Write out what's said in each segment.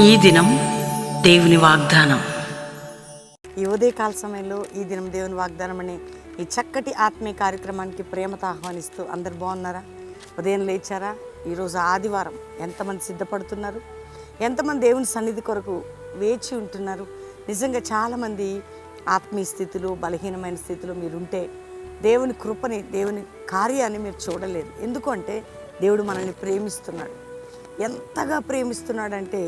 ఈ దినం దేవుని వాగ్దానం. ఈ ఉదయకాల సమయంలో ఈ దినం దేవుని వాగ్దానం అనే ఈ చక్కటి ఆత్మీయ కార్యక్రమానికి ప్రేమతో ఆహ్వానిస్తూ అందరు బాగున్నారా? ఉదయం లేచారా? ఈరోజు ఆదివారం. ఎంతమంది సిద్ధపడుతున్నారు? ఎంతమంది దేవుని సన్నిధి కొరకు వేచి ఉంటున్నారు? నిజంగా చాలామంది ఆత్మీయ స్థితిలో, బలహీనమైన స్థితిలో మీరుంటే దేవుని కృపని, దేవుని కార్యాన్ని మీరు చూడలేరు. ఎందుకంటే దేవుడు మనల్ని ప్రేమిస్తున్నాడు. ఎంతగా ప్రేమిస్తున్నాడంటే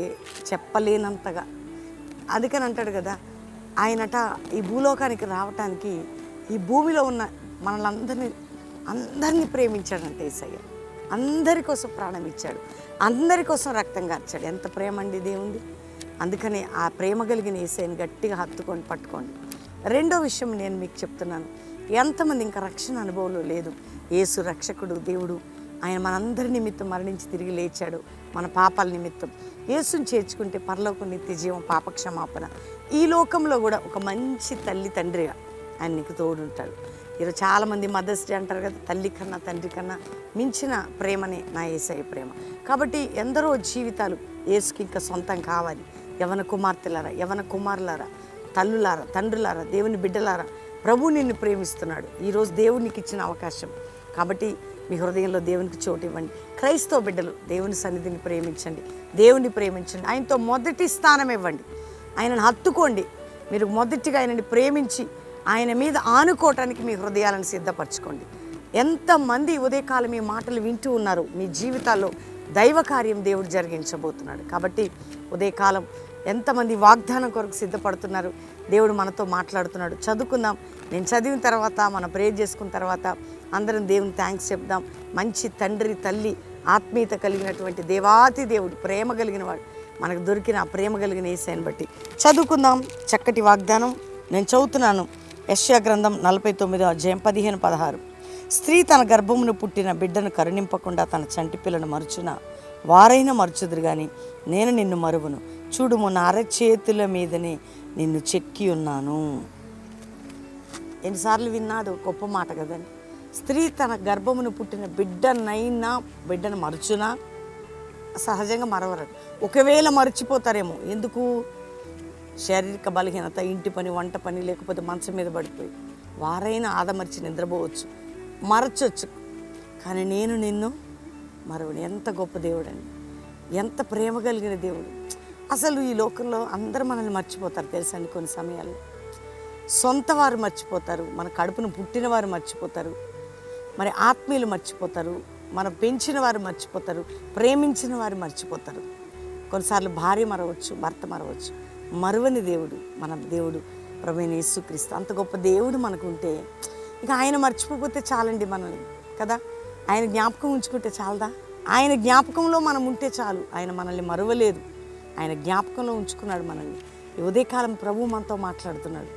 చెప్పలేనంతగా. అందుకని అంటాడు కదా, ఆయనట ఈ భూలోకానికి రావటానికి ఈ భూమిలో ఉన్న అందరినీ ప్రేమించాడంటే యేసయ్య. అందరి కోసం ప్రాణం ఇచ్చాడు, అందరి కోసం రక్తం కార్చాడు. ఎంత ప్రేమ అండి దేవుంది. అందుకని ఆ ప్రేమ కలిగిన యేసయ్యని గట్టిగా హత్తుకొని పట్టుకోండి. రెండో విషయం నేను మీకు చెప్తున్నాను, ఎంతమంది ఇంకా రక్షణ అనుభవంలో లేదు. యేసు రక్షకుడు, దేవుడు. ఆయన మనందరి నిమిత్తం మరణించి తిరిగి లేచాడు. మన పాపాల నిమిత్తం యేసుని చేర్చుకుంటే పరలోకం, నిత్య జీవం, పాపక్షమాపణ. ఈ లోకంలో కూడా ఒక మంచి తల్లి, తండ్రిగా ఆయన నీకు తోడుంటాడు. ఈరోజు చాలామంది మదర్స్ డే అంటారు కదా, తల్లి కన్నా తండ్రి కన్నా మించిన ప్రేమనే నా యేసయ్య ప్రేమ. కాబట్టి ఎందరో జీవితాలు యేసుకి ఇంకా సొంతం కావాలి. యవన కుమార్తెలారా, యవన కుమారులారా, తల్లులారా, తండ్రులారా, దేవుని బిడ్డలారా, ప్రభు నిన్ను ప్రేమిస్తున్నాడు. ఈరోజు దేవునికి ఇచ్చిన అవకాశం. కాబట్టి మీ హృదయంలో దేవునికి చోటు ఇవ్వండి. క్రైస్తవ బిడ్డలు దేవుని సన్నిధిని ప్రేమించండి, దేవుని ప్రేమించండి. ఆయనతో మొదటి స్థానం ఇవ్వండి. ఆయనను హత్తుకోండి. మీరు మొదటిగా ఆయనని ప్రేమించి ఆయన మీద ఆనుకోవటానికి మీ హృదయాలను సిద్ధపరచుకోండి. ఎంతమంది ఉదయకాలం మీ మాటలు వింటూ ఉన్నారు, మీ జీవితాల్లో దైవ కార్యం దేవుడు జరిగించబోతున్నాడు. కాబట్టి ఉదయకాలం ఎంతమంది వాగ్దానం కొరకు సిద్ధపడుతున్నారు, దేవుడు మనతో మాట్లాడుతున్నాడు. చదువుకుందాం. నేను చదివిన తర్వాత, మనం ప్రేర్ చేసుకున్న తర్వాత అందరం దేవుని థ్యాంక్స్ చెప్దాం. మంచి తండ్రి, తల్లి, ఆత్మీయత కలిగినటువంటి దేవాతి దేవుడు, ప్రేమ కలిగిన వాడు మనకు దొరికిన ఆ ప్రేమ కలిగిన యేసయ్యని బట్టి చదువుకుందాం. చక్కటి వాగ్దానం నేను చదువుతున్నాను. యెషయా గ్రంథం 49వ అధ్యాయం 15-16. స్త్రీ తన గర్భమును పుట్టిన బిడ్డను కరుణింపకుండా తన చంటి పిల్లను మరుచున వారైనా మరుచుదురు కానీ నేను నిన్ను మరువను. చూడుము, నా అరచేతుల మీదనే నిన్ను చెక్కి ఉన్నాను. ఎన్నిసార్లు విన్నాడు? గొప్ప మాట కదండి. స్త్రీ తన గర్భమును పుట్టిన బిడ్డను మరుచునా? సహజంగా మరవరు. ఒకవేళ మర్చిపోతారేమో. ఎందుకు? శారీరక బలహీనత, ఇంటి పని, వంట పని, లేకపోతే మంచం మీద పడిపోయి వారైనా ఆదమర్చి నిద్రపోవచ్చు, మరచొచ్చు. కానీ నేను నిన్ను మరవను. ఎంత గొప్ప దేవుడు అండి, ఎంత ప్రేమ కలిగిన దేవుడు. అసలు ఈ లోకంలో అందరూ మనల్ని మర్చిపోతారు తెలుసండి. కొన్ని సమయాల్లో సొంత వారు మర్చిపోతారు, మన కడుపును పుట్టిన వారు మర్చిపోతారు, మరి ఆత్మీయులు మర్చిపోతారు, మనం పెంచిన వారు మర్చిపోతారు, ప్రేమించిన వారు మర్చిపోతారు. కొన్నిసార్లు భార్య మరవచ్చు, భర్త మరవచ్చు. మరువని దేవుడు మన దేవుడు ప్రభువైన యేసుక్రీస్తు. అంత గొప్ప దేవుడు మనకుంటే ఇక ఆయన మర్చిపోతే చాలండి మనల్ని కదా. ఆయన జ్ఞాపకం ఉంచుకుంటే చాలదా? ఆయన జ్ఞాపకంలో మనం ఉంటే చాలు. ఆయన మనల్ని మరువలేదు, ఆయన జ్ఞాపకంలో ఉంచుకున్నాడు మనల్ని. ఈ ఉదయకాలం ప్రభు మనతో మాట్లాడుతున్నాడు.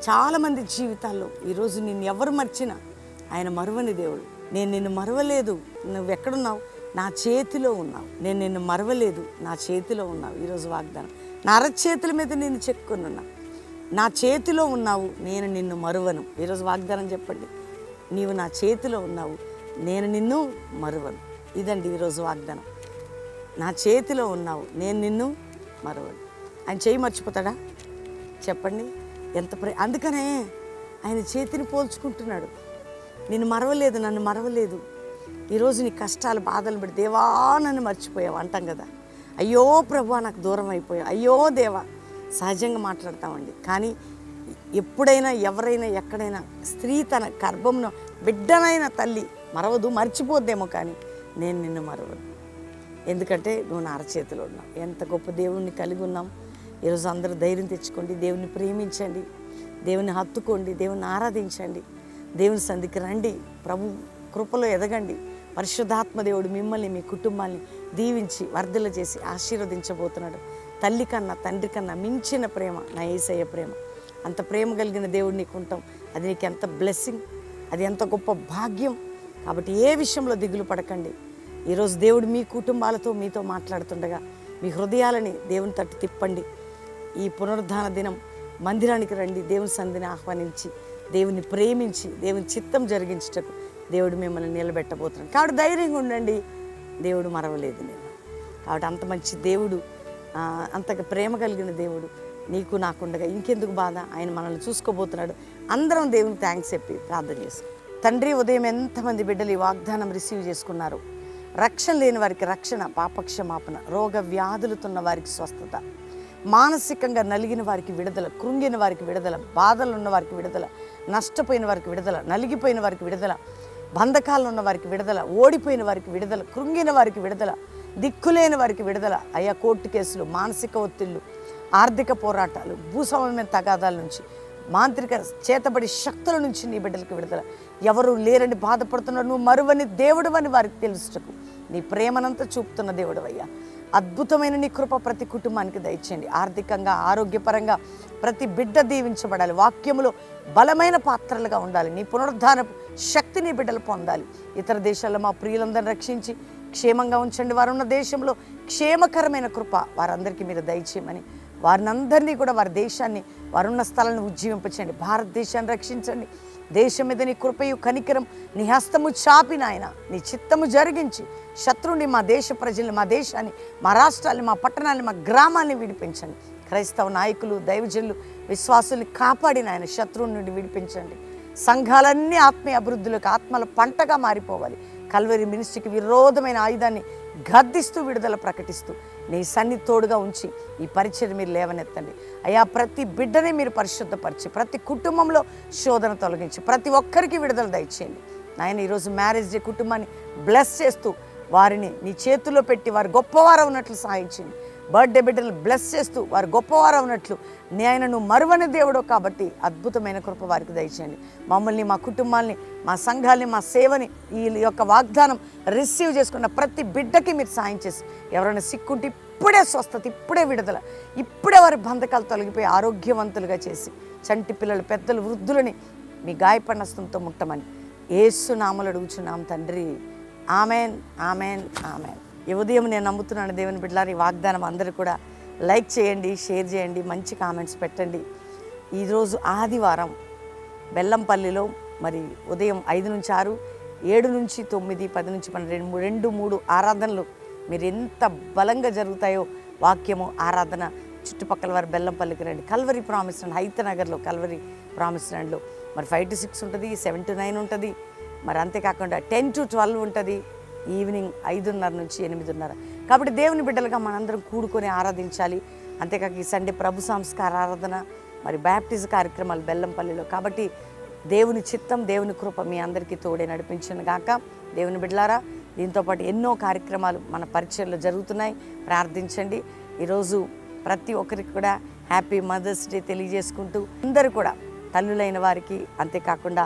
చాలామంది జీవితాల్లో ఈరోజు నిన్ను ఎవరు మర్చినా ఆయన మరువని దేవుడు. నేను నిన్ను మరవలేదు, నువ్వు ఎక్కడున్నావు? నా చేతిలో ఉన్నావు. నేను నిన్ను మరవలేదు, నా చేతిలో ఉన్నావు. ఈరోజు వాగ్దానం, నా అరచేతుల మీద నిన్ను చెక్కుని ఉన్నా, నా చేతిలో ఉన్నావు, నేను నిన్ను మరువను. ఈరోజు వాగ్దానం చెప్పండి, నీవు నా చేతిలో ఉన్నావు, నేను నిన్ను మరువను. ఇదండి ఈరోజు వాగ్దానం. నా చేతిలో ఉన్నావు, నేను నిన్ను మరువను. ఆయన చేయి మర్చిపోతాడా? చెప్పండి. ఎంత అందుకనే ఆయన చేతిని పోల్చుకుంటున్నాడు. నిన్ను మరవలేదు, నన్ను మరవలేదు. ఈరోజు నీ కష్టాలు, బాధలు పెట్టి దేవా నన్ను మర్చిపోయావు అంటాం కదా. అయ్యో ప్రభువా నాకు దూరం అయిపోయావు, అయ్యో దేవా. సహజంగా మాట్లాడతామండి. కానీ ఎప్పుడైనా, ఎవరైనా, ఎక్కడైనా స్త్రీ తన గర్భంలో బిడ్డనైన తల్లి మరవదు, మర్చిపోద్దేమో. కానీ నేను నిన్ను మరవను, ఎందుకంటే నువ్వు నా అరచేతిలో ఉన్నావు. ఎంత గొప్ప దేవుణ్ణి కలిగి ఉన్నాం. ఈరోజు అందరూ ధైర్యం తెచ్చుకోండి, దేవుని ప్రేమించండి, దేవుని హత్తుకోండి, దేవుని ఆరాధించండి, దేవుని సంధికి రండి, ప్రభు కృపలో ఎదగండి. పరిశుద్ధాత్మ దేవుడు మిమ్మల్ని, మీ కుటుంబాన్ని దీవించి వర్ధల చేసి ఆశీర్వదించబోతున్నాడు. తల్లి కన్నా, తండ్రి కన్నా మించిన ప్రేమ నా యేసయ్య ప్రేమ. అంత ప్రేమ కలిగిన దేవుడు నీకు ఉంటాం. అది నీకు ఎంత బ్లెస్సింగ్, అది ఎంత గొప్ప భాగ్యం. కాబట్టి ఏ విషయంలో దిగులు పడకండి. ఈరోజు దేవుడు మీ కుటుంబాలతో మీతో మాట్లాడుతుండగా మీ హృదయాలని దేవుని తట్టు తిప్పండి. ఈ పునరుద్ధాన దినం మందిరానికి రండి, దేవుని సన్నిధిని ఆహ్వానించి, దేవుని ప్రేమించి, దేవుని చిత్తం జరిగించుటకు దేవుడు మిమ్మల్ని నిలబెట్టబోతున్నాడు. కాబట్టి ధైర్యంగా ఉండండి, దేవుడు మరవలేదు నేను. కాబట్టి అంత మంచి దేవుడు అంతగా ప్రేమ కలిగిన దేవుడు నీకు నాకుండగా ఇంకెందుకు బాధ? ఆయన మనల్ని చూసుకోబోతున్నాడు. అందరం దేవునికి థ్యాంక్స్ చెప్పి ప్రార్థన చేసుకుంటాం. తండ్రి, ఉదయం ఎంతమంది బిడ్డలు ఈ వాగ్దానం రిసీవ్ చేసుకున్నారు. రక్షణ లేని వారికి రక్షణ, పాపక్షమాపణ, రోగ వ్యాధులుతున్న వారికి స్వస్థత, మానసికంగా నలిగిన వారికి విడుదల, కృంగిన వారికి విడుదల, బాధలు ఉన్న వారికి విడుదల, నష్టపోయిన వారికి విడుదల, నలిగిపోయిన వారికి విడుదల, బంధకాలు ఉన్న వారికి విడుదల, ఓడిపోయిన వారికి విడుదల, కృంగిన వారికి విడుదల, దిక్కులేని వారికి విడుదల. అయ్యా, కోర్టు కేసులు, మానసిక ఒత్తిళ్లు, ఆర్థిక పోరాటాలు, భూస్వామ్యమైన తగాదాల నుంచి, మాంత్రిక చేతబడి శక్తుల నుంచి నీ బిడ్డలకు విడుదల. ఎవరు లేరని బాధపడుతున్నారు, నువ్వు మరువని దేవుడు అని వారికి తెలుసుటకు నీ ప్రేమనంతా చూపుతున్న దేవుడు అయ్యా. అద్భుతమైన నీ కృప ప్రతి కుటుంబానికి దయచేయండి. ఆర్థికంగా, ఆరోగ్యపరంగా ప్రతి బిడ్డ దీవించబడాలి. వాక్యములో బలమైన పాత్రలుగా ఉండాలి. నీ పునరుద్ధానపు శక్తి నీ బిడ్డలు పొందాలి. ఇతర దేశాల్లో మా ప్రియులందరినీ రక్షించి క్షేమంగా ఉంచండి. వారున్న దేశంలో క్షేమకరమైన కృప వారందరికీ మీరు దయచేయమని, వారినందరినీ కూడా, వారి దేశాన్ని, వారున్న స్థలాన్ని ఉజ్జీవింపచేయండి. భారతదేశాన్ని రక్షించండి. దేశం మీద నీ కృపయు కనికరం, నీ హస్తము చాపి నాయన నీ చిత్తము జరిగించి శత్రువుని, మా దేశ ప్రజల్ని, మా దేశాన్ని, మా రాష్ట్రాన్ని, మా పట్టణాన్ని, మా గ్రామాన్ని విడిపించండి. క్రైస్తవ నాయకులు, దైవజనులు, విశ్వాసుల్ని కాపాడిన ఆయన శత్రువు నుండి విడిపించండి. సంఘాలన్నీ ఆత్మీయ అభివృద్ధిలోకి, ఆత్మల పంటగా మారిపోవాలి. కల్వరి మినిస్ట్రీకి విరోధమైన ఆయుధాన్ని గద్దిస్తూ విడుదల ప్రకటిస్తూ నీ సన్నిధి తోడుగా ఉంచి ఈ పరిచయం మీరు లేవనెత్తండి అయ్యా. ప్రతి బిడ్డని మీరు పరిశుద్ధపరిచి, ప్రతి కుటుంబంలో శోధన తొలగించి, ప్రతి ఒక్కరికి విడుదల దయచేయండి నాయన. ఈరోజు మ్యారేజ్ డే కుటుంబాన్ని బ్లెస్ చేస్తూ వారిని నీ చేతుల్లో పెట్టి వారు గొప్పవారు ఉన్నట్లు సహాయించండి. బర్త్డే బిడ్డలు బ్లెస్ చేస్తూ వారు గొప్పవారు ఉన్నట్లు నీ ఆయన నువ్వు మరువని దేవుడు కాబట్టి అద్భుతమైన కృప వారికి దయచేయండి. మమ్మల్ని, మా కుటుంబాల్ని, మా సంఘాల్ని, మా సేవని, ఈ యొక్క వాగ్దానం రిసీవ్ చేసుకున్న ప్రతి బిడ్డకి మీరు సాయం చేసి, ఎవరైనా సిక్కుంటే ఇప్పుడే స్వస్థత, ఇప్పుడే విడుదల, ఇప్పుడే వారి బంధకాలు తొలగిపోయి ఆరోగ్యవంతులుగా చేసి, చంటి పిల్లలు, పెద్దలు, వృద్ధులని మీ గాయపడిన హస్తంతో ముట్టమని యేసు నామములో అడుగుచున్నాం తండ్రి. Amen, amen, amen. ఈ ఉదయం నేను నమ్ముతున్నాను దేవుని బిడ్డలారా, ఈ వాగ్దానం అందరూ కూడా లైక్ చేయండి, షేర్ చేయండి, మంచి కామెంట్స్ పెట్టండి. ఈరోజు ఆదివారం బెల్లంపల్లిలో మరి ఉదయం 5 నుంచి 6, 7 నుంచి 9, 10 నుంచి 12, 2-3 ఆరాధనలు మీరు ఎంత బలంగా జరుగుతాయో వాక్యము, ఆరాధన. చుట్టుపక్కల వారు బెల్లంపల్లికి రండి. కల్వరి ప్రామిస్ ల్యాండ్, హైతనగర్లో కల్వరి ప్రామిస్ ల్యాండ్లో మరి 5 to 6 ఉంటుంది, 7 to 9 ఉంటుంది. మరి అంతేకాకుండా 10 to 12 ఉంటుంది. ఈవినింగ్ 5:30 నుంచి 8:30. కాబట్టి దేవుని బిడ్డలుగా మనందరం కూడుకొని ఆరాధించాలి. అంతేకాక ఈ సండే ప్రభు సంస్కార ఆరాధన, మరి బ్యాప్టిజం కార్యక్రమాలు బెల్లంపల్లిలో. కాబట్టి దేవుని చిత్తం, దేవుని కృప మీ అందరికీ తోడే నడిపించను గాక. దేవుని బిడ్డలారా, దీంతోపాటు ఎన్నో కార్యక్రమాలు మన పరిచయంలో జరుగుతున్నాయి. ప్రార్థించండి. ఈరోజు ప్రతి ఒక్కరికి కూడా హ్యాపీ మదర్స్ డే తెలియజేసుకుంటూ, అందరూ కూడా తల్లులైన వారికి, అంతేకాకుండా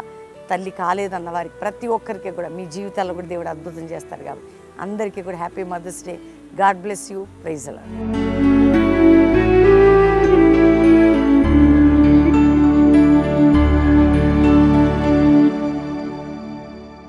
తల్లి కాలేదన్న వారికి, ప్రతి ఒక్కరికి కూడా మీ జీవితాల్లో కూడా దేవుడు అద్భుతం చేస్తారు. కాబట్టి అందరికీ కూడా happy mother's day. God bless you. Praise the lord.